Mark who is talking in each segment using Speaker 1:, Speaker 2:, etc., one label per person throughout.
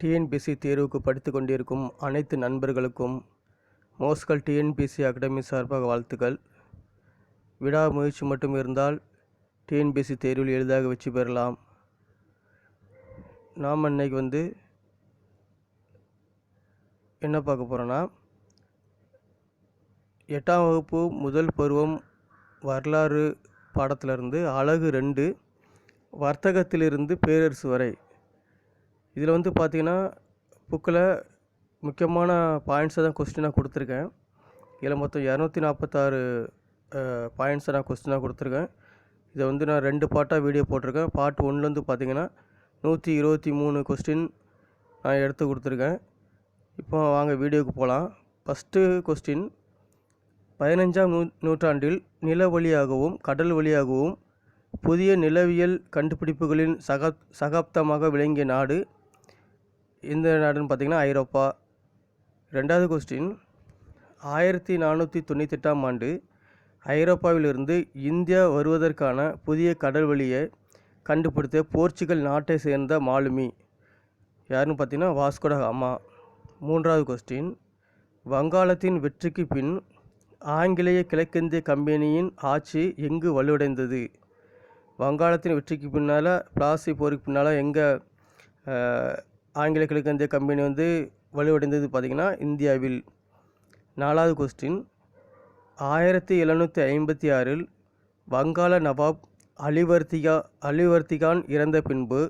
Speaker 1: TNPSC தேர்வுக்கு படித்து கொண்டிருக்கும் அனைத்து நண்பர்களுக்கும் மோஸ்கல் டிஎன்பிஎஸ்சி அகாடமி சார்பாக வாழ்த்துக்கள். விடாமுயற்சி மட்டும் இருந்தால் டிஎன்பிஎஸ்சி தேர்வில் எளிதாக வெற்றி பெறலாம். நாம் இன்னைக்கு என்ன பார்க்க போகிறோன்னா, 8ஆம் வகுப்பு முதல் பருவம் வரலாறு பாடத்திலிருந்து அலகு 2 வர்த்தகத்திலிருந்து பேரரசு வரை. இதில் பார்த்திங்கன்னா புக்கில் முக்கியமான பாயிண்ட்ஸை தான் கொஸ்டினாக கொடுத்துருக்கேன். இதில் மொத்தம் 246 பாயிண்ட்ஸை நான் கொஸ்டினாக கொடுத்துருக்கேன். இதை நான் 2 பார்ட்டாக வீடியோ போட்டிருக்கேன். பார்ட் 1 பார்த்திங்கன்னா 123 கொஸ்டின் நான் எடுத்து கொடுத்துருக்கேன். இப்போ வாங்க வீடியோவுக்கு போகலாம். ஃபஸ்ட்டு கொஸ்டின், 15ஆம் நூற்றாண்டில் நில வழியாகவும் கடல் வழியாகவும் புதிய நிலவியல் கண்டுபிடிப்புகளின் சகாப்தமாக விளங்கிய நாடு எந்த நாடுன்னு பார்த்திங்கன்னா ஐரோப்பா. 2வது கொஸ்டின், 1498ஆம் ஆண்டு ஐரோப்பாவிலிருந்து இந்தியா வருவதற்கான புதிய கடல் வழியை கண்டுபிடித்த போர்ச்சுகல் நாட்டை சேர்ந்த மாலுமி யாருன்னு பார்த்திங்கன்னா வாஸ்கோ ட காமா. 3வது கொஸ்டின், வங்காளத்தின் வெற்றிக்கு பின் ஆங்கிலேய கிழக்கிந்திய கம்பெனியின் ஆட்சி எங்கு வலுவடைந்தது? வங்காளத்தின் வெற்றிக்கு பின்னால், பிளாசி போருக்கு பின்னால் எங்கே ஆங்கிலேய கிழக்கிந்திய கம்பெனி வலுவடைந்தது பார்த்திங்கன்னா இந்தியாவில். 4வது கொஸ்டின், 1756இல் வங்காள நவாப் அலிவர்திகான் இறந்த பின்பு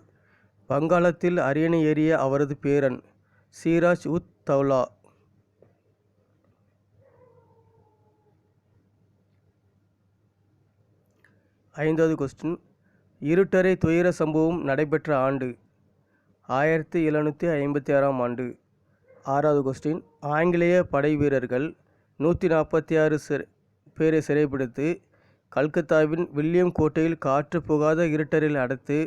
Speaker 1: வங்காளத்தில் அரியணை ஏறிய அவரது பேரன் சிராஜ் உத் தௌலா. 5வது கொஸ்டின், இருட்டறை துயர சம்பவம் நடைபெற்ற ஆண்டு 1756ஆம் ஆண்டு. 6வது கொஸ்டின், ஆங்கிலேய படை வீரர்கள் 146 பேரை சிறைப்பிடித்து கல்கத்தாவின் வில்லியம் கோட்டையில் காற்று புகாத இருட்டறையில் அடைத்து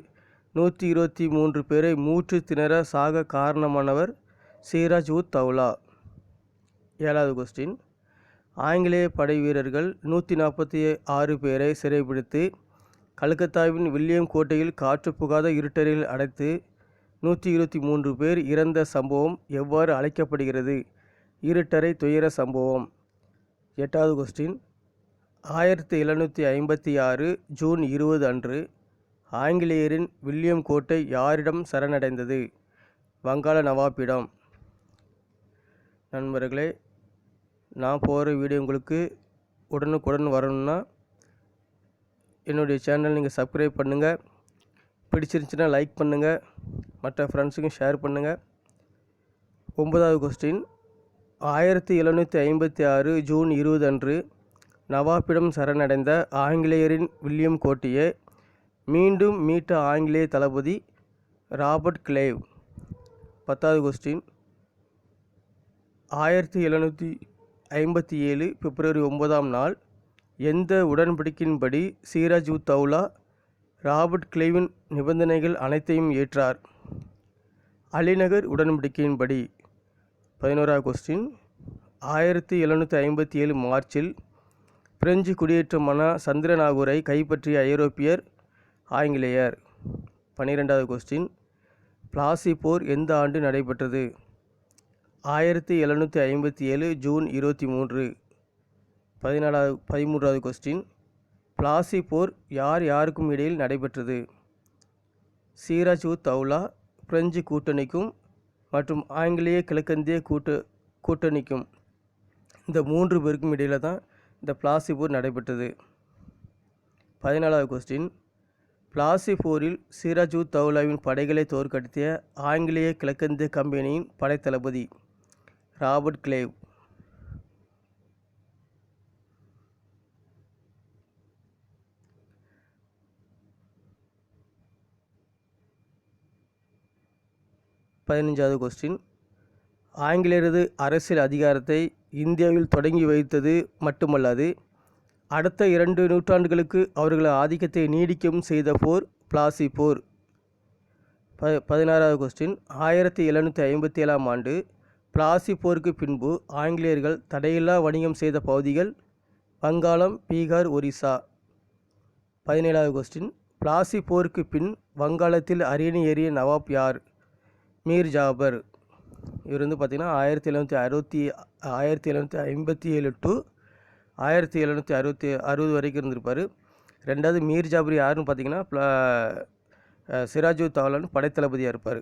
Speaker 1: 123 பேரை மூச்சு திணற சாக காரணமானவர் சிராஜ் உத் தௌலா. 7வது கொஸ்டின், ஆங்கிலேய படை வீரர்கள் 146 பேரை சிறைப்பிடித்து கல்கத்தாவின் வில்லியம் கோட்டையில் காற்று புகாத இருட்டறையில் அடைத்து 123 பேர் இறந்த சம்பவம் எவ்வாறு அழைக்கப்படுகிறது? இருட்டறை துயர சம்பவம். 8வது கொஸ்டின், 1756 ஜூன் 20 அன்று ஆங்கிலேயரின் வில்லியம் கோட்டை யாரிடம் சரணடைந்தது? வங்காள நவாப்பிடம். நண்பர்களே, நான் போகிற வீடியோ உங்களுக்கு உடனுக்குடன் வரணும்னா என்னுடைய சேனல் நீங்கள் சப்ஸ்கிரைப் பண்ணுங்கள். பிடிச்சிருந்துச்சுன்னா லைக் பண்ணுங்கள், மற்ற ஃப்ரெண்ட்ஸுக்கும் ஷேர் பண்ணுங்கள். 9வது கொஸ்டின், 1756 ஜூன் 20 அன்று நவாப்பிடம் சரணடைந்த ஆங்கிலேயரின் வில்லியம் கோட்டையை மீண்டும் மீட்ட ஆங்கிலேய தளபதி ராபர்ட் கிளைவ். 10வது கொஸ்டின், 1757 பிப்ரவரி 9ஆம் நாள் எந்த உடன்படிக்கையின்படி சிராஜ் உத் தௌலா ராபர்ட் கிளைவின் நிபந்தனைகள் அனைத்தையும் ஏற்றார்? அலிநகர் உடன்படிக்கையின்படி. 11வது கொஸ்டின், 1757 மார்ச்சில் பிரெஞ்சு குடியேற்றமான சந்திரநாகூரை கைப்பற்றிய ஐரோப்பியர் ஆங்கிலேயர். 12வது கொஸ்டின், பிளாசி போர் எந்த ஆண்டு நடைபெற்றது? 1757 ஜூன் 23. 13வது கொஸ்டின், பிளாசி போர் யார் யாருக்கும் இடையில் நடைபெற்றது? சிராஜ் உத் தௌலா பிரெஞ்சு கூட்டணிக்கும் மற்றும் ஆங்கிலேய கிழக்கிந்திய கூட்டணிக்கும், இந்த 3 பேருக்கும் இடையில் தான் இந்த பிளாசி போர் நடைபெற்றது. 14வது கொஸ்டின், பிளாசி போரில் சிராஜ் உத் தௌலாவின் படைகளை தோற்கடித்த ஆங்கிலேய கிழக்கிந்திய கம்பெனியின் படைத்தளபதி ராபர்ட் கிளைவ். 15வது கொஸ்டின், ஆங்கிலேயரது அரசியல் அதிகாரத்தை இந்தியாவில் தொடங்கி வைத்தது மட்டுமல்லாது அடுத்த 2 நூற்றாண்டுகளுக்கு அவர்களது ஆதிக்கத்தை நீடிக்கவும் செய்த போர் பிளாசி போர். 16வது கொஸ்டின், 1757ஆம் ஆண்டு பிளாசி போருக்கு பின்பு ஆங்கிலேயர்கள் தடையில்லா வணிகம் செய்த பகுதிகள் வங்காளம், பீகார், ஒரிசா. 17வது கொஸ்டின், பிளாசி போருக்கு பின் வங்காளத்தில் அரியணை ஏறிய நவாப் யார்? மீர் ஜாபர். இவர் வந்து பார்த்திங்கன்னா 1757 டு 1760 வரைக்கும் இருந்திருப்பார். ரெண்டாவது மீர் ஜாபர் யாருன்னு பார்த்தீங்கன்னா சிராஜு தௌலான்னு படைத்தளபதியாக இருப்பார்.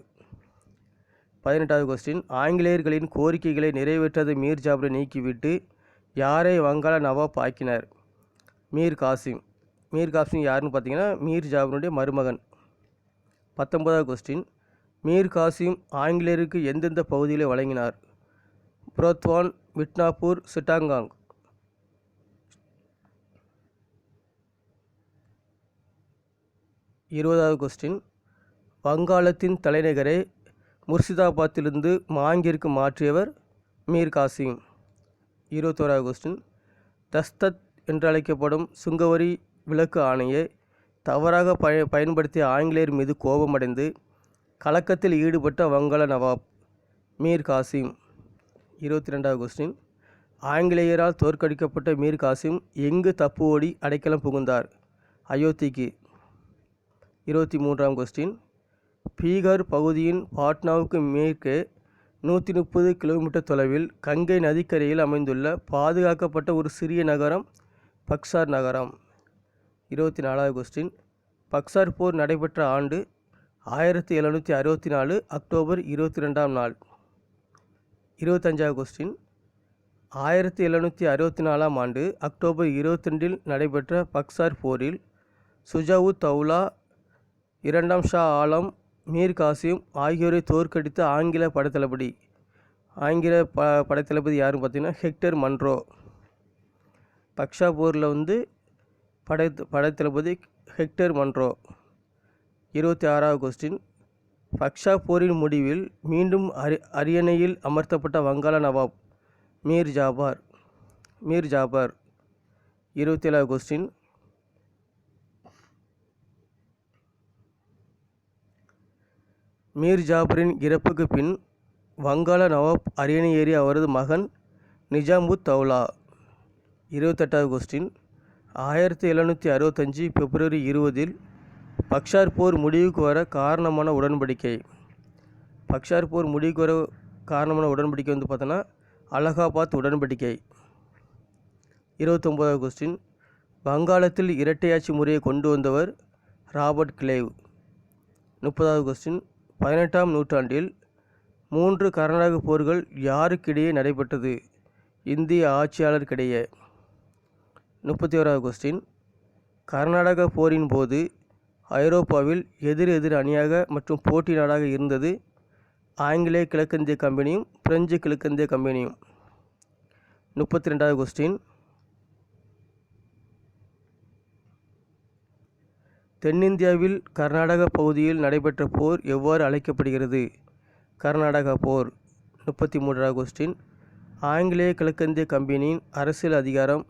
Speaker 1: 18வது கொஸ்டின், ஆங்கிலேயர்களின் கோரிக்கைகளை நிறைவேற்றாத மீர் ஜாபரை நீக்கிவிட்டு யாரை வங்காள நவாப் ஆக்கினார்? மீர் காசிம். மீர் காசிம் யாருன்னு பார்த்தீங்கன்னா மீர் ஜாபருடைய மருமகன். 19வது கொஸ்டின், மீர் காசிம் ஆங்கிலேயருக்கு எந்தெந்த பகுதிகளை வழங்கினார்? புரோத்வான், மிட்னாப்பூர், சிட்டாங்காங். 20வது கொஸ்டின், வங்காளத்தின் தலைநகரை முர்சிதாபாத்திலிருந்து மாங்கிற்கு மாற்றியவர் மீர் காசிம். 21வது கொஸ்டின், தஸ்தத் என்றழைக்கப்படும் சுங்கவரி விலக்கு ஆணையை தவறாக பயன்படுத்திய ஆங்கிலேயர் மீது கோபமடைந்து கலக்கத்தில் ஈடுபட்ட வங்காள நவாப் மீர் காசிம். 22வது கொஸ்டின், ஆங்கிலேயரால் தோற்கடிக்கப்பட்ட மீர் காசிம் எங்கு தப்பு ஓடி அடைக்கலம் புகுந்தார்? அயோத்திக்கு. 23ஆம் கொஸ்டின், பீகார் பகுதியின் பாட்னாவுக்கு மேற்கே 130 கிலோமீட்டர் தொலைவில் கங்கை நதிக்கரையில் அமைந்துள்ள பாதுகாக்கப்பட்ட ஒரு சிறிய நகரம் பக்சார் நகரம். 24வது கொஸ்டின், பக்சார் போர் நடைபெற்ற ஆண்டு 1764 அக்டோபர் 22ஆம் நாள். 25வது கொஸ்டின், 1764ஆம் ஆண்டு அக்டோபர் 22இல் நடைபெற்ற பக்சார் போரில் சுஜாவுத் தௌலா, 2ஆம் ஷா ஆலம், மீர் காசிம் ஆகியோரை தோற்கடித்த ஆங்கில படைத்தளபதி யாருன்னு பார்த்தீங்கன்னா ஹெக்டர் மன்ரோ. பக்சா போரில் வந்து படைத்தளபதி ஹெக்டர் மன்ரோ. 26வது கொஸ்டின், பக்சா போரின் முடிவில் மீண்டும் அரியணையில் அமர்த்தப்பட்ட வங்காள நவாப் மீர் ஜாபர். 27வது கொஸ்டின், மீர் ஜாபரின் இறப்புக்கு பின் வங்காள நவாப் அரியணை ஏறிய அவரது மகன் நிஜாமுத் தௌலா. 28வது கொஸ்டின், 1765 பிப்ரவரி 20இல் பக்சார் போர் முடிவுக்கு வர காரணமான உடன்படிக்கை. பக்சார் போர் முடிவுக்கு வர காரணமான உடன்படிக்கை வந்து பார்த்தோன்னா அலகாபாத் உடன்படிக்கை. 29வது கொஸ்டின், வங்காளத்தில் இரட்டையாட்சி முறையை கொண்டு வந்தவர் ராபர்ட் கிளைவ். 30வது கொஸ்டின், 18ஆம் நூற்றாண்டில் 3 கர்நாடக போர்கள் யாருக்கிடையே நடைபெற்றது? இந்திய ஆட்சியாளர்களிடையே. 31வது கொஸ்டின், கர்நாடக போரின் போது ஐரோப்பாவில் எதிர் அணியாக மற்றும் போட்டி நாடாக இருந்தது ஆங்கிலேய கிழக்கிந்திய கம்பெனியும் பிரெஞ்சு கிழக்கிந்திய கம்பெனியும். 32வது கொஸ்டின், தென்னிந்தியாவில் கர்நாடக பகுதியில் நடைபெற்ற போர் எவ்வாறு அழைக்கப்படுகிறது? கர்நாடக போர். 33வது கொஸ்டின், ஆங்கிலேய கிழக்கிந்திய கம்பெனியின் அரசியல் அதிகாரம்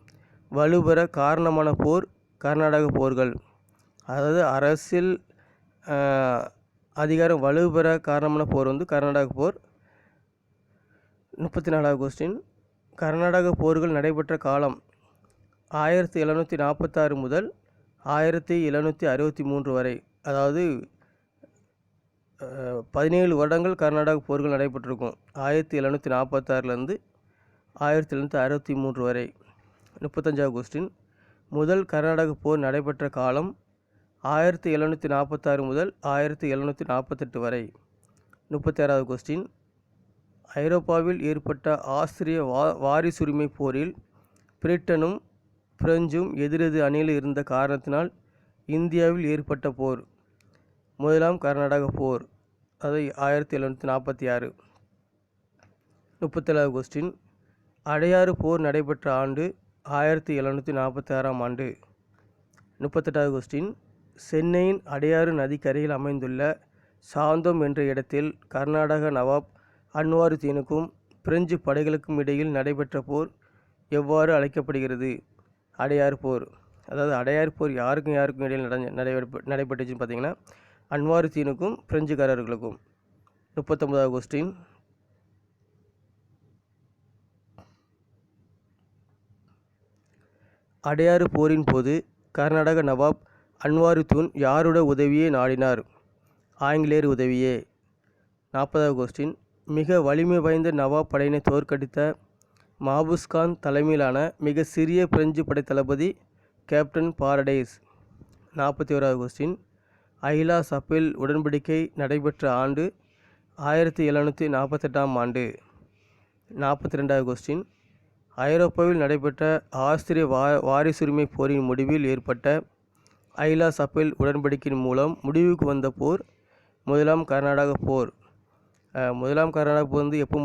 Speaker 1: வலுப்பெற காரணமான போர் கர்நாடக போர்கள். அதாவது அரசியல் அதிகாரம் வலுப்பெற காரணமான போர் வந்து கர்நாடக போர். 34வது கொஸ்டின், கர்நாடக போர்கள் நடைபெற்ற காலம் 1746 முதல் 1763 வரை. அதாவது 17 வருடங்கள் கர்நாடக போர்கள் நடைபெற்றிருக்கும். 1746லேருந்து 1763 வரை. 35வது கொஸ்டின், முதல் கர்நாடக போர் நடைபெற்ற காலம் 1746 முதல் 1748 வரை. 36வது கொஸ்டின், ஐரோப்பாவில் ஏற்பட்ட ஆஸ்திரிய வாரிசுரிமை போரில் பிரிட்டனும் பிரெஞ்சும் எதிரெதிர் அணியில் இருந்த காரணத்தினால் இந்தியாவில் ஏற்பட்ட போர். முதலாம் கர்நாடக போர், அது 1746. 37வது கொஸ்டின், அடையாறு போர் நடைபெற்ற ஆண்டு 1746ஆம் ஆண்டு. 38வது கொஸ்டின், சென்னையின் அடையாறு நதிக்கரையில் அமைந்துள்ள சாந்தோம் என்ற இடத்தில் கர்நாடக நவாப் அன்வாருதீனுக்கும் பிரெஞ்சு படைகளுக்கும் இடையில் நடைபெற்ற போர் எவ்வாறு அழைக்கப்படுகிறது? அடையார் போர். அதாவது அடையார் போர் யாருக்கும் இடையில் நடைபெற்றுச்சுன்னு பார்த்தீங்கன்னா அன்வாருதீனுக்கும் பிரெஞ்சுக்காரர்களுக்கும். 39வது கொஸ்டின், அடையாறு போரின் போது கர்நாடக நவாப் அன்வாருதீன் யாருடைய உதவியை நாடினார்? ஆங்கிலேயர் உதவியே. 40வது கொஸ்டின், மிக வலிமை வாய்ந்த நவாப் படையினை தோற்கடித்த மாபுஸ் கான் தலைமையிலான மிக சிறிய பிரெஞ்சு படைத்தளபதி கேப்டன் பாரடைஸ். 41வது கொஸ்டின், ஐலா சப்பெல் உடன்படிக்கை நடைபெற்ற ஆண்டு 1748ஆம் ஆண்டு. 42வது கொஸ்டின், ஐரோப்பாவில் நடைபெற்ற ஆஸ்திரிய வாரிசுரிமை போரின் முடிவில் ஏற்பட்ட ஐலா சப்பெல் உடன்படிக்கையின் மூலம் முடிவுக்கு வந்த போர் முதலாம் கர்நாடக போர். முதலாம் கர்நாடக போர் வந்து எப்போ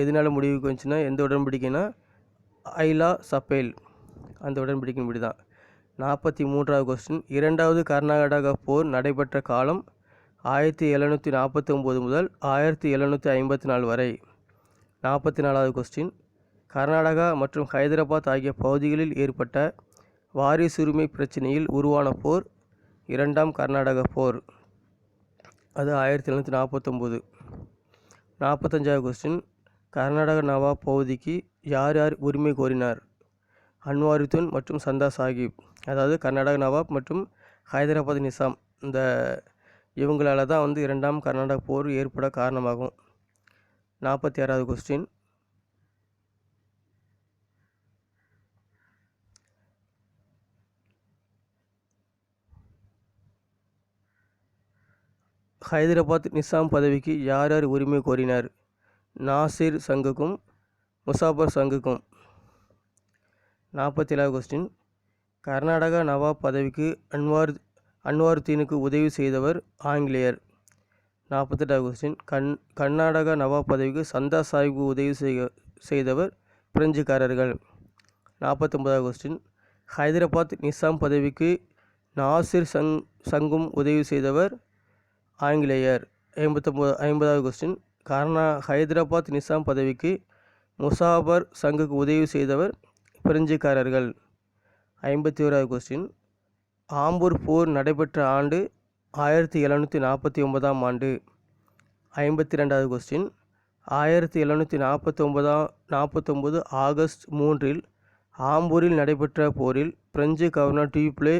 Speaker 1: எதனால முடிவுக்கு வந்துச்சுன்னா, எந்த உடன்படிக்கைனா ஐலா சப்பெல் அந்த உடன்படிக்கையின் படி தான். 43வது கொஸ்டின், இரண்டாவது கர்நாடக போர் நடைபெற்ற காலம் 1749 முதல் 1754 வரை. 44வது கொஸ்டின், கர்நாடகா மற்றும் ஹைதராபாத் ஆகிய பகுதிகளில் ஏற்பட்ட வாரிசுரிமை பிரச்சினையில் உருவான போர் இரண்டாம் கர்நாடக போர், அது 1749. 45வது கொஸ்டின், கர்நாடக நவாப் பகுதிக்கு யார் யார் உரிமை கோரினார்? அன்வாருத்தீன் மற்றும் சந்தா சாஹிப். அதாவது கர்நாடக நவாப் மற்றும் ஹைதராபாத் நிசாம், இந்த இவங்களால தான் வந்து இரண்டாம் கர்நாடக போர் ஏற்பட காரணமாகும். 46வது கொஸ்டின், ஹைதராபாத் நிசாம் பதவிக்கு யார் யார் உரிமை கோரினார்? நாசிர் சங்குக்கும் முசாபர் சங்குக்கும். 47வது கொஸ்டின், கர்நாடகா நவாப் பதவிக்கு அன்வாருத்தீனுக்கு உதவி செய்தவர் ஆங்கிலேயர். 48வது கொஸ்டின், கர்நாடகா நவாப் பதவிக்கு சந்தா சாஹிப்புக்கு உதவி செய்தவர் பிரெஞ்சுக்காரர்கள். 49வது கொஸ்டின், ஹைதராபாத் நிசாம் பதவிக்கு நாசிர் சங்கும் உதவி செய்தவர் ஆங்கிலேயர். 50வது கொஸ்டின், ஹைதராபாத் நிசாம் பதவிக்கு முசாபர் சங்குக்கு உதவி செய்தவர் பிரெஞ்சுக்காரர்கள். 51வது கொஸ்டின், ஆம்பூர் போர் நடைபெற்ற ஆண்டு 1749ஆம் ஆண்டு. 52வது கொஸ்டின், 1749 ஆகஸ்ட் 3இல் ஆம்பூரில் நடைபெற்ற போரில் பிரெஞ்சு கவர்னர் டியூப்ளே,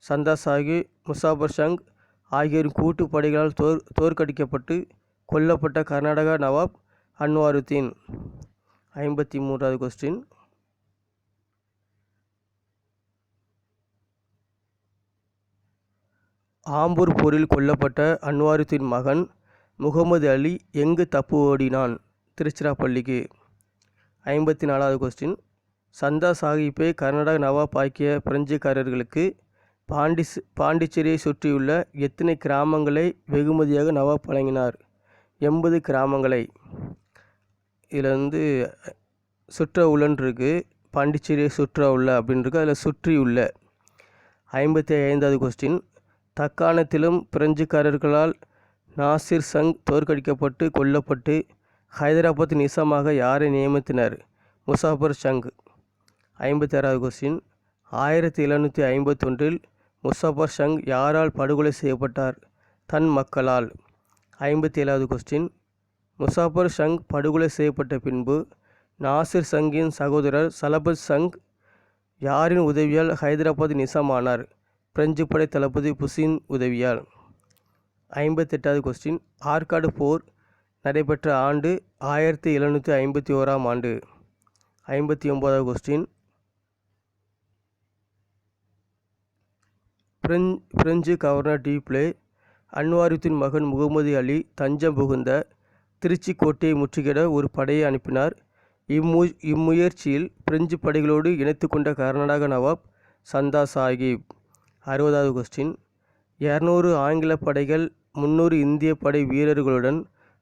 Speaker 1: சந்தா சாஹிப், முசாபர் சங் ஆகியோரின் கூட்டு படைகளால் தோற்கடிக்கப்பட்டு கொல்லப்பட்ட கர்நாடகா நவாப் அன்வாருத்தீன். 53வது கொஸ்டின், ஆம்பூர் போரில் கொல்லப்பட்ட அன்வாருத்தீன் மகன் முகமது அலி எங்கு தப்பு ஓடினான்? திருச்சிராப்பள்ளிக்கு. 54வது கொஸ்டின், சந்தா சாஹிப்பை கர்நாடக நவாப் ஆக்கிய பிரெஞ்சுக்காரர்களுக்கு பாண்டிச்சேரியை சுற்றியுள்ள எத்தனை கிராமங்களை வெகுமதியாக நவாப் வழங்கினார்? 80 கிராமங்களை. இதில் வந்து சுற்ற உள்ளன் இருக்கு, பாண்டிச்சேரியை சுற்ற உள்ள அப்படின்னு இருக்கு, அதில் சுற்றியுள்ள. 55வது கொஸ்டின், தக்காணத்திலும் பிரெஞ்சுக்காரர்களால் நாசிர் சங் தோற்கடிக்கப்பட்டு கொல்லப்பட்டு ஹைதராபாத் நிசாமாக யாரை நியமித்தனர்? முசாபர் சங். 56வது கொஸ்டின், 1751இல் முசாபர் சங் யாரால் படுகொலை செய்யப்பட்டார்? தன் மக்களால். 57வது கொஸ்டின், முசாபர் சங் படுகொலை செய்யப்பட்ட பின்பு நாசிர் சங்கின் சகோதரர் சலபத் சங் யாரின் உதவியால் ஹைதராபாத் நிசாம் ஆனார்? பிரெஞ்சு படை தளபதி புசின் உதவியால். 58வது கொஸ்டின், ஆற்காடு போர் நடைபெற்ற ஆண்டு 1751ஆம் ஆண்டு. 59வது கொஸ்டின், பிரெஞ்சு கவர்னர் டியூப்ளே அன்வாருத்தீன் மகன் முகமது அலி தஞ்சம் புகுந்த திருச்சி கோட்டையை முற்றுகையிட ஒரு படையை அனுப்பினார். இம்முயற்சியில் பிரெஞ்சு படைகளோடு இணைத்து கொண்ட கர்நாடக நவாப் சந்தா சாஹிப். 60வது கொஸ்டின், 200 ஆங்கில படைகள் 300 இந்திய படை வீரர்களுடன்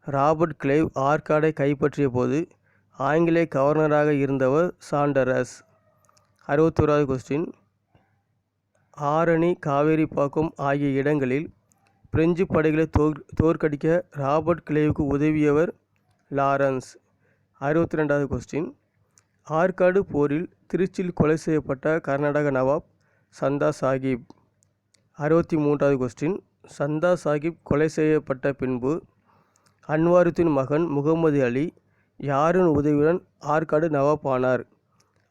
Speaker 1: ராபர்ட் கிளைவ் ஆற்காடை கைப்பற்றிய போது ஆங்கிலேய கவர்னராக இருந்தவர் சாண்டரஸ். 61வது கொஸ்டின், ஆரணி, காவேரிப்பாக்கம் ஆகிய இடங்களில் பிரெஞ்சு படைகளை தோற்கடிக்க ராபர்ட் கிளைவுக்கு உதவியவர் லாரன்ஸ். 62வது கொஸ்டின், ஆற்காடு போரில் திருச்சியில் கொலை செய்யப்பட்ட கர்நாடக நவாப் சந்தா சாஹிப். 63வது கொஸ்டின், சந்தா சாஹிப் கொலை செய்யப்பட்ட பின்பு அன்வாருத்தீன் மகன் முகமது அலி யாரின் உதவியுடன் ஆற்காடு நவாப் ஆனார்?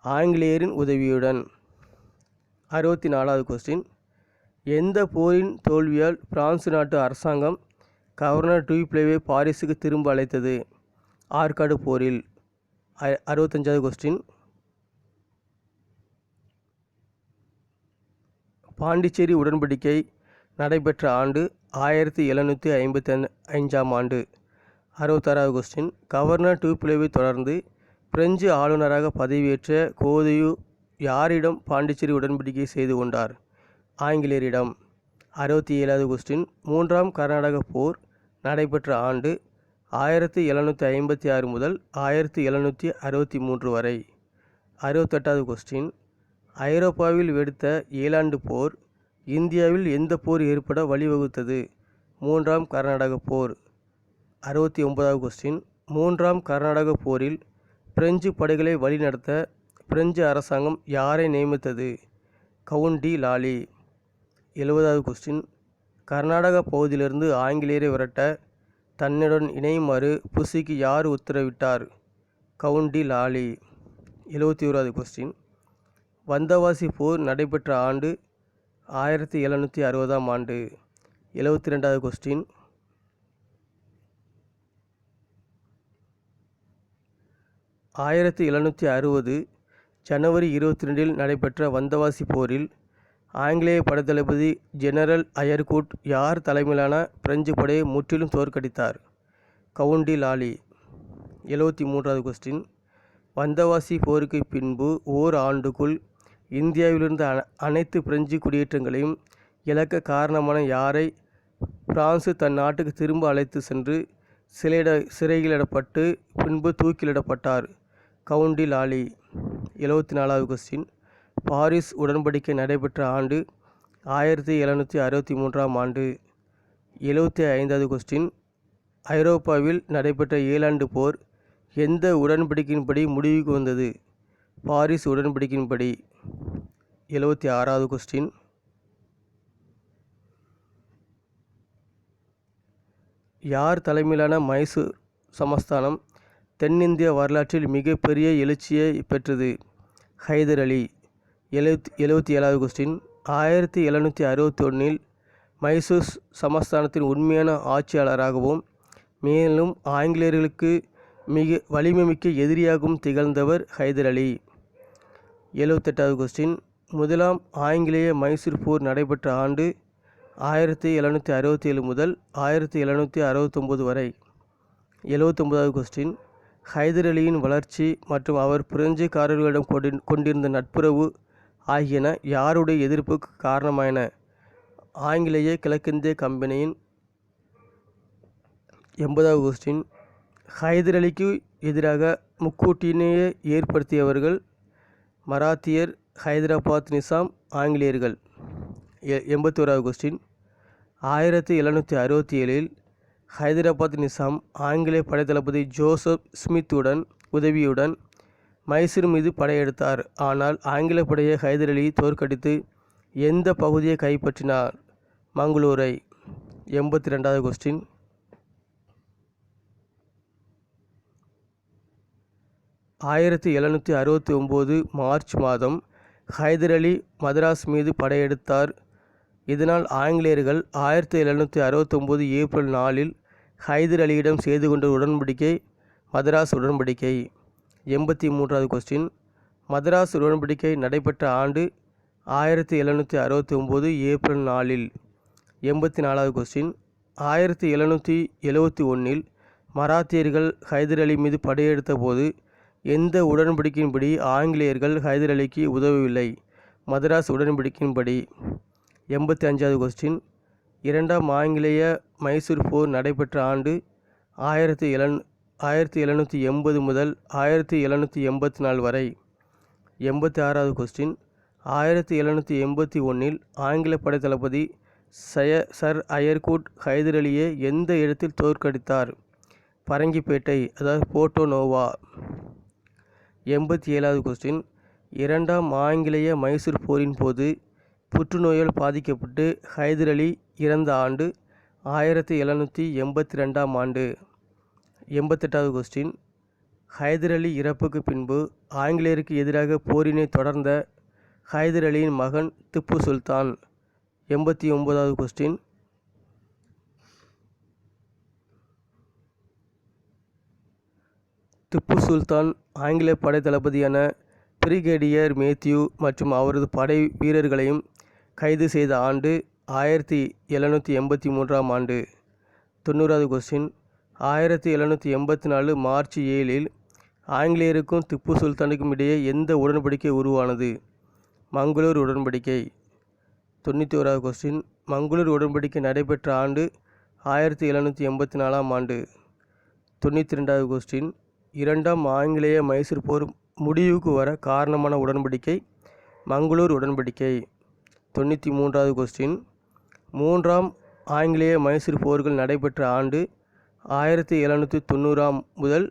Speaker 1: ஆங்கிலேயரின் உதவியுடன். 64வது கொஸ்டின், எந்த போரின் தோல்வியால் பிரான்சு நாட்டு அரசாங்கம் கவர்னர் டூப்ளேவை பாரிஸுக்கு திரும்ப அழைத்தது? ஆற்காடு போரில். 65வது கொஸ்டின். பாண்டிச்சேரி உடன்படிக்கை நடைபெற்ற ஆண்டு 1755ஆம் ஆண்டு. 66வது கொஸ்டின். கவர்னர் டூப்ளேவை தொடர்ந்து பிரெஞ்சு ஆளுநராக பதவியேற்ற கோதையூ யாரிடம் பாண்டிச்சேரி உடன்படிக்கை செய்து கொண்டார்? ஆங்கிலேயரிடம். 67வது கொஸ்டின். மூன்றாம் கர்நாடக போர் நடைபெற்ற ஆண்டு 1756 முதல் 1763 வரை. 68வது கொஸ்டின். ஐரோப்பாவில் வெடித்த ஏழாண்டு போர் இந்தியாவில் எந்த போர் ஏற்பட வழிவகுத்தது? மூன்றாம் கர்நாடக போர். 69வது கொஸ்டின். மூன்றாம் கர்நாடக போரில் பிரெஞ்சு படைகளை வழிநடத்த பிரெஞ்சு அரசாங்கம் யாரை நியமித்தது? கவுண்ட் டி லாலி. 70வது கொஸ்டின். கர்நாடக பகுதியிலிருந்து ஆங்கிலேயரை விரட்ட தன்னுடன் இணையுமாறு புஷிக்கு யார் உத்தரவிட்டார்? கவுண்ட் டி லாலி. 71வது கொஸ்டின். வந்தவாசி போர் நடைபெற்ற ஆண்டு 1760ஆம் ஆண்டு. 72வது கொஸ்டின். ஜனவரி 22 நடைபெற்ற வந்தவாசி போரில் ஆங்கிலேய படைத்தளபதி ஜெனரல் அயர்குட் யார் தலைமையிலான பிரெஞ்சு படையை முற்றிலும் தோற்கடித்தார்? கவுண்ட் டி லாலி. 73வது கொஸ்டின். வந்தவாசி போருக்கு பின்பு ஓர் ஆண்டுக்குள் இந்தியாவிலிருந்த அனைத்து பிரெஞ்சு குடியேற்றங்களையும் இழக்க காரணமான யாரை பிரான்சு தன் நாட்டுக்கு திரும்ப அழைத்து சென்று சிறையிலிடப்பட்டு பின்பு தூக்கிலிடப்பட்டார்? கவுண்ட் டி லாலி. 74வது கொஸ்டின். பாரிஸ் உடன்படிக்கை நடைபெற்ற ஆண்டு 1763ஆம் ஆண்டு. 75வது கொஸ்டின். ஐரோப்பாவில் நடைபெற்ற ஏழாண்டு போர் எந்த உடன்படிக்கையின்படி முடிவுக்கு வந்தது? பாரிஸ் உடன்படிக்கையின்படி. 76வது கொஸ்டின். யார் தலைமையிலான மைசூர் சமஸ்தானம் தென்னிந்திய வரலாற்றில் மிகப்பெரிய எழுச்சியை பெற்றது? ஹைதர் அலி. 77வது கொஸ்டின். 1761 மைசூர் சமஸ்தானத்தின் உண்மையான ஆட்சியாளராகவும் மேலும் ஆங்கிலேயர்களுக்கு மிக வலிமைமிக்க எதிரியாகவும் திகழ்ந்தவர் ஹைதர் அலி. 78வது கொஸ்டின். முதலாம் ஆங்கிலேய மைசூர் போர் நடைபெற்ற ஆண்டு 1767 முதல் 1769 வரை. 79வது கொஸ்டின். ஹைதர் அலியின் வளர்ச்சி மற்றும் அவர் பிரெஞ்சுக்காரர்களிடம் கொண்டிருந்த நட்புறவு ஆகியன யாருடைய எதிர்ப்புக்கு காரணமாயின? ஆங்கிலேய கிழக்கிந்திய கம்பெனியின். 80வது கொஸ்டின். ஹைதர் அலிக்கு எதிராக முக்கூட்டினையை ஏற்படுத்தியவர்கள் மராத்தியர், ஹைதராபாத் நிசாம், ஆங்கிலேயர்கள். 81வது கொஸ்டின். 1767 ஹைதராபாத் நிசாம் ஆங்கிலேய படைத்தளபதி ஜோசப் ஸ்மித் உதவியுடன் மைசூர் மீது படையெடுத்தார். ஆனால் ஆங்கில படையை ஹைதர் அலி தோற்கடித்து எந்த பகுதியை கைப்பற்றினார்? மங்களூரை. 82வது கொஸ்டின். மார்ச் மாதம் ஹைதர் அலி மதராஸ் மீது படையெடுத்தார். இதனால் ஆங்கிலேயர்கள் 1769 ஏப்ரல் 4 ஹைதர் அலியிடம் செய்து கொண்ட உடன்படிக்கை மதராஸ் உடன்படிக்கை. 83வது கொஸ்டின். மதராஸ் உடன்படிக்கை நடைபெற்ற ஆண்டு 1769 ஏப்ரல் 4. 84வது கொஸ்டின். 1771 மராத்தியர்கள் ஹைதர் அலி மீது படையெடுத்த போது எந்த உடன்படிக்கையின்படி ஆங்கிலேயர்கள் ஹைதர் அலிக்கு உதவவில்லை? மதராஸ் உடன்படிக்கையின்படி. 85வது கொஸ்டின். இரண்டாம் ஆங்கிலேய மைசூர் போர் நடைபெற்ற ஆண்டு 1780 முதல் 1784 வரை. 86வது கொஸ்டின். 1781 ஆங்கில படைத்தளபதி சர் அயர்குட் ஹைதர் அலியை எந்த இடத்தில் தோற்கடித்தார்? பரங்கிப்பேட்டை, அதாவது போர்ட்டோ நோவா. 87வது கொஸ்டின். இரண்டாம் ஆங்கிலேய மைசூர் போரின் போது புற்றுநோயால் பாதிக்கப்பட்டு ஹைதர் அலி இறந்த ஆண்டு 1782ஆம் ஆண்டு. 88வது கொஸ்டின். ஹைதர் அலி இறப்புக்கு பின்பு ஆங்கிலேயருக்கு எதிராக போரினை தொடர்ந்த ஹைதர் அலியின் மகன் திப்பு சுல்தான். 89வது கொஸ்டின். திப்பு சுல்தான் ஆங்கில படை தளபதியான பிரிகேடியர் மேத்யூ மற்றும் அவரது படை வீரர்களையும் கைது செய்த ஆண்டு 1783ஆம் ஆண்டு. 90வது கொஸ்டின். 1784 மார்ச் 7இல் ஆங்கிலேயருக்கும் திப்பு சுல்தானுக்கும் இடையே எந்த உடன்படிக்கை உருவானது? மங்களூர் உடன்படிக்கை. 91வது கொஸ்டின். மங்களூர் உடன்படிக்கை நடைபெற்ற ஆண்டு 1784ஆம் ஆண்டு. 92வது கொஸ்டின். இரண்டாம் ஆங்கிலேய மைசூர் போர் முடிவுக்கு வர காரணமான உடன்படிக்கை மங்களூர் உடன்படிக்கை. 93வது கொஸ்டின். மூன்றாம் ஆங்கிலேய மைசூர் போர்கள் நடைபெற்ற ஆண்டு 1790 முதல்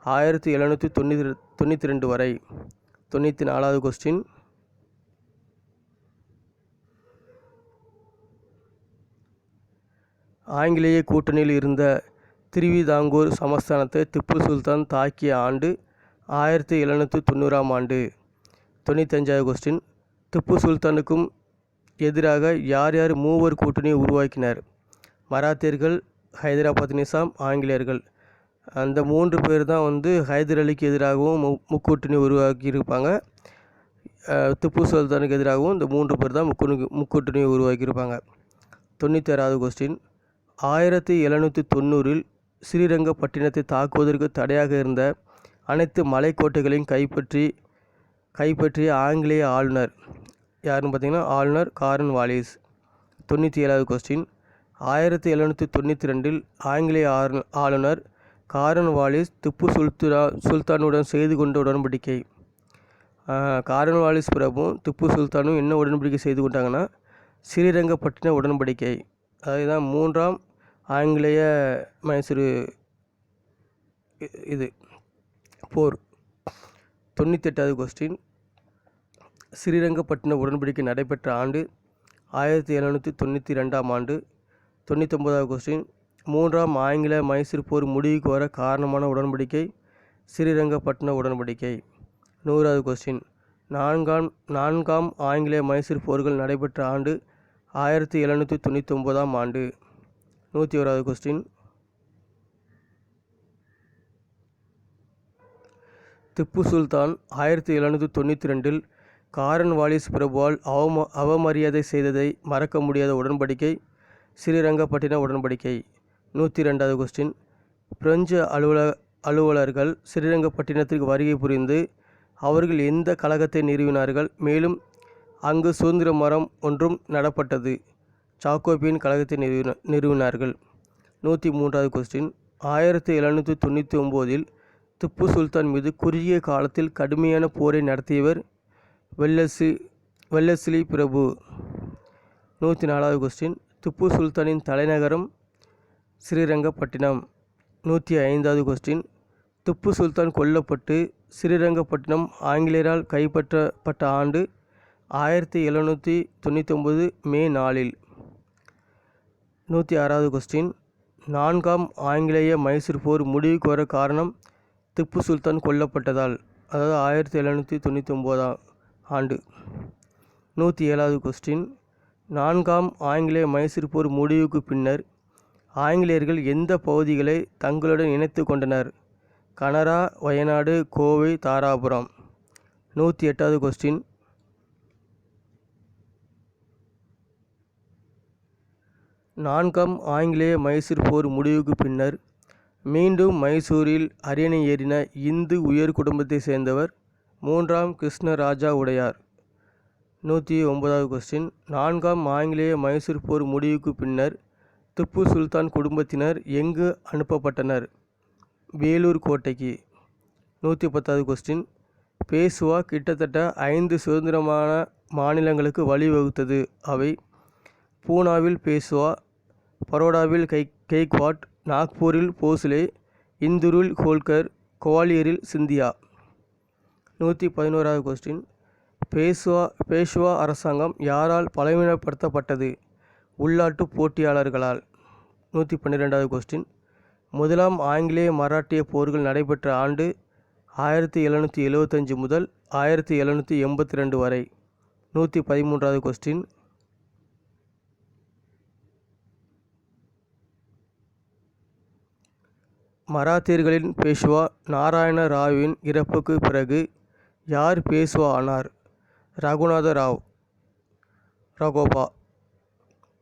Speaker 1: 1792 வரை. 94வது கொஸ்டின். ஆங்கிலேய கூட்டணியில் இருந்த திருவிதாங்கூர் சமஸ்தானத்தை திப்பு சுல்தான் தாக்கிய ஆண்டு 1790ஆம் ஆண்டு. 95வது கொஸ்டின். திப்பு சுல்தானுக்கும் எதிராக யார் யார் மூவர் கூட்டணியை உருவாக்கினர்? மராத்தியர்கள், ஹைதராபாத் நிசாம், ஆங்கிலேயர்கள். அந்த 3 பேர் தான் ஹைதர் அலிக்கு எதிராகவும் முக்கூட்டணி உருவாக்கியிருப்பாங்க. திப்பு சுல்தானுக்கு எதிராகவும் இந்த 3 பேர் தான் முக்கூட்டணியை உருவாக்கியிருப்பாங்க. 96வது கொஸ்டின். 1790இல் ஸ்ரீரங்கப்பட்டினத்தை தாக்குவதற்கு தடையாக இருந்த அனைத்து மலைக்கோட்டைகளையும் கைப்பற்றிய ஆங்கிலேய ஆளுநர் யாருன்னு பார்த்தீங்கன்னா ஆளுநர் காரன் வாலிஸ். 97வது கொஸ்டின். 1792இல் ஆங்கிலேய ஆளுநர் காரன் வாலிஸ் திப்பு சுல்தானுடன் செய்து கொண்ட உடன்படிக்கை. காரன் வாலிஸ் பிரபுவும் திப்பு சுல்தானும் என்ன உடன்படிக்கை செய்து கொண்டாங்கன்னா ஸ்ரீரங்கப்பட்டின உடன்படிக்கை. அதுதான் மூன்றாம் ஆங்கிலேய மைசூர் போர். 98வது கொஸ்டின். ஸ்ரீரங்கப்பட்டின உடன்படிக்கை நடைபெற்ற ஆண்டு 1792ஆம் ஆண்டு. 99வது கொஸ்டின். மூன்றாம் ஆங்கில மைசூர் போர் முடிவுக்கு வர காரணமான உடன்படிக்கை ஸ்ரீரங்கப்பட்டின உடன்படிக்கை. 100வது கொஸ்டின். நான்காம் ஆங்கிலேய மைசூர் போர்கள் நடைபெற்ற ஆண்டு 1799ஆம் ஆண்டு. 101வது கொஸ்டின். திப்பு சுல்தான் 1792இல் காரன் வாலிஸ் பிரபுவால் அவமரியாதை செய்ததை மறக்க முடியாத உடன்படிக்கை ஸ்ரீரங்கப்பட்டின உடன்படிக்கை. 102வது கொஸ்டின். பிரெஞ்சு அலுவலர்கள் ஸ்ரீரங்கப்பட்டினத்திற்கு வருகை புரிந்து அவர்கள் எந்த கழகத்தை நிறுவினார்கள்? மேலும் அங்கு சுதந்திர மரம் ஒன்றும் நடப்பட்டது. சாக்கோபியன் கழகத்தை நிறுவினார்கள். 103வது கொஸ்டின். 1799இல் திப்பு சுல்தான் மீது குறுகிய காலத்தில் கடுமையான போரை நடத்தியவர் வெல்லஸ்லி பிரபு. 104வது கொஸ்டின். திப்பு சுல்தானின் தலைநகரம் ஸ்ரீரங்கப்பட்டினம். 105வது கொஸ்டின். திப்பு சுல்தான் கொல்லப்பட்டு ஸ்ரீரங்கப்பட்டினம் ஆங்கிலேயரால் கைப்பற்றப்பட்ட ஆண்டு 1799 மே 4இல். 106வது கொஸ்டின். நான்காம் ஆங்கிலேய மைசூர் போர் முடிவுக்கு வர காரணம் திப்பு சுல்தான் கொல்லப்பட்டதால், அதாவது 1799 ஆண்டு. 107வது கொஸ்டின். நான்காம் ஆங்கிலேய மைசூர் போர் முடிவுக்கு பின்னர் ஆங்கிலேயர்கள் எந்த பகுதிகளை தங்களுடன் இணைத்து கொண்டனர்? கனரா, வயநாடு, கோவை, தாராபுரம். 108வது கொஸ்டின். நான்காம் ஆங்கிலேய மைசூர் போர் முடிவுக்கு பின்னர் மீண்டும் மைசூரில் அரியணை ஏறின இந்து உயர் குடும்பத்தை சேர்ந்தவர் மூன்றாம் கிருஷ்ணராஜா உடையார். 109வது கொஸ்டின். நான்காம் ஆங்கிலேய மைசூர் போர் முடிவுக்கு பின்னர் திப்பு சுல்தான் குடும்பத்தினர் எங்கு அனுப்பப்பட்டனர்? வேலூர் கோட்டைக்கு. 110வது கொஸ்டின். பேஷ்வா கிட்டத்தட்ட 5 சுதந்திரமான மாநிலங்களுக்கு வழிவகுத்தது. அவை: பூனாவில் பேஷ்வா, பரோடாவில் கெய்க்வாட், நாக்பூரில் போஸ்லே, இந்தூரில் ஹோல்கர், குவாலியரில் சிந்தியா. 111வது கொஸ்டின். பேஷ்வா அரசாங்கம் யாரால் பலவீனப்படுத்தப்பட்டது? உள்நாட்டு போட்டியாளர்களால். 112வது கொஸ்டின். முதலாம் ஆங்கிலேய மராட்டிய போர்கள் நடைபெற்ற ஆண்டு 1775 முதல் 1782 வரை. 113வது கொஸ்டின். மராத்தியர்களின் பேஷ்வா நாராயண ராவின் இறப்புக்கு பிறகு யார் பேஷ்வா ஆனார்? ரகுநாத ராவ். ரகோபா.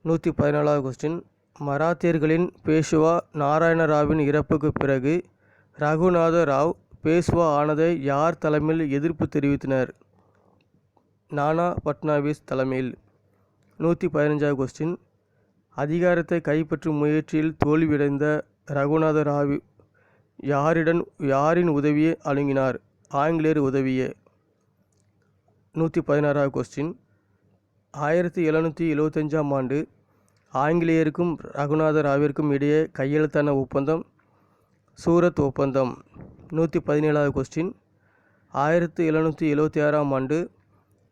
Speaker 1: 114வது கொஸ்டின். மராத்தியர்களின் பேஷ்வா நாராயண ராவின் இறப்புக்கு பிறகு ரகுநாத ராவ் பேஷ்வா ஆனதை யார் தலைமையில் எதிர்ப்பு தெரிவித்தனர்? நானா பட்னாவிஸ் தலைமையில். 115வது கொஸ்டின். அதிகாரத்தை கைப்பற்றும் முயற்சியில் தோல்வியடைந்த ரகுநாத ராவ் யாரின் உதவியை அணுகினார்? ஆங்கிலேயர் உதவியே. 116வது கொஸ்டின். 1775ஆம் ஆண்டு ஆங்கிலேயருக்கும் ரகுநாத ராவிற்கும் இடையே கையெழுத்தான ஒப்பந்தம் சூரத் ஒப்பந்தம். 117வது கொஸ்டின். 1776ஆம் ஆண்டு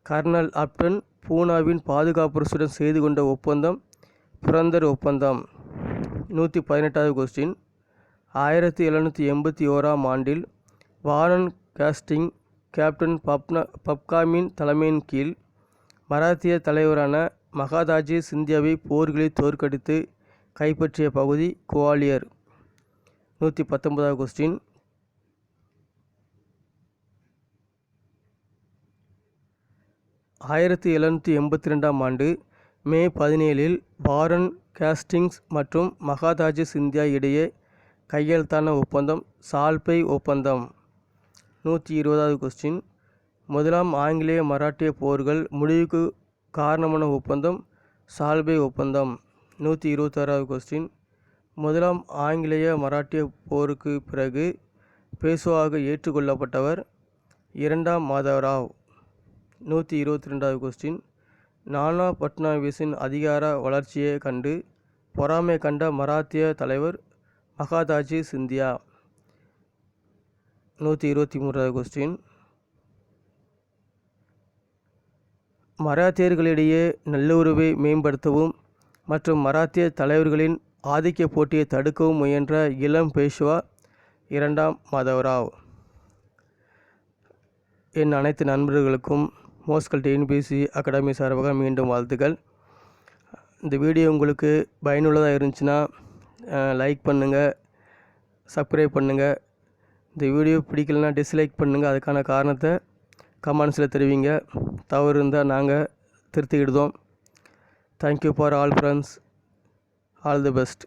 Speaker 1: கர்னல் அப்டன் பூனாவின் பாதுகாப்புடன் செய்து கொண்ட ஒப்பந்தம் புரந்தர் ஒப்பந்தம். 118வது கொஸ்டின். 1781ஆம் ஆண்டில் வாரன் ஹேஸ்டிங் கேப்டன் பப்காமின் தலைமையின் கீழ் மராத்திய தலைவரான மகாதாஜி சிந்தியாவை போர்களில் தோற்கடித்து கைப்பற்றிய பகுதி குவாலியர். 119வது கொஸ்டின். 1782ஆம் ஆண்டு மே 17இல் வாரன் ஹேஸ்டிங்ஸ் மற்றும் மகாதாஜி சிந்தியா இடையே கையெழுத்தான ஒப்பந்தம் சால்பை ஒப்பந்தம். 120வது கொஸ்டின். முதலாம் ஆங்கிலேய மராட்டிய போர்கள் முடிவுக்கு காரணமான ஒப்பந்தம் சால்பை ஒப்பந்தம். 126வது கொஸ்டின். முதலாம் ஆங்கிலேய மராட்டிய போருக்கு பிறகு பேஷ்வாவாக ஏற்றுக்கொள்ளப்பட்டவர் இரண்டாம் மாதவராவ். 122வது கொஸ்டின். நானா பட்னாவிஸின் அதிகார வளர்ச்சியை கண்டு பொறாமை கண்ட மராத்திய தலைவர் மகாதாஜி சிந்தியா. 123வது கொஸ்டின். மராத்தியர்களிடையே நல்லுறவை மேம்படுத்தவும் மற்றும் மராத்திய தலைவர்களின் ஆதிக்க போட்டியை தடுக்கவும் முயன்ற இளம் பேஷ்வா இரண்டாம் மாதவராவ். என் அனைத்து நண்பர்களுக்கும் மோஸ்கல் டிஎன்பிஎஸ்சி அகாடமி சார்பாக மீண்டும் வாழ்த்துக்கள். இந்த வீடியோ உங்களுக்கு பயனுள்ளதாக இருந்துச்சுன்னா லைக் பண்ணுங்கள், சப்ஸ்கிரைப் பண்ணுங்கள். இந்த வீடியோ பிடிக்கலனா டிஸ்லைக் பண்ணுங்கள். அதுக்கான காரணத்தை கமெண்ட்ஸில் தெரிவிங்க. தவறு இருந்தால் நாங்கள் திருத்திக்கிடுதோம். Thank you for all friends. All the best.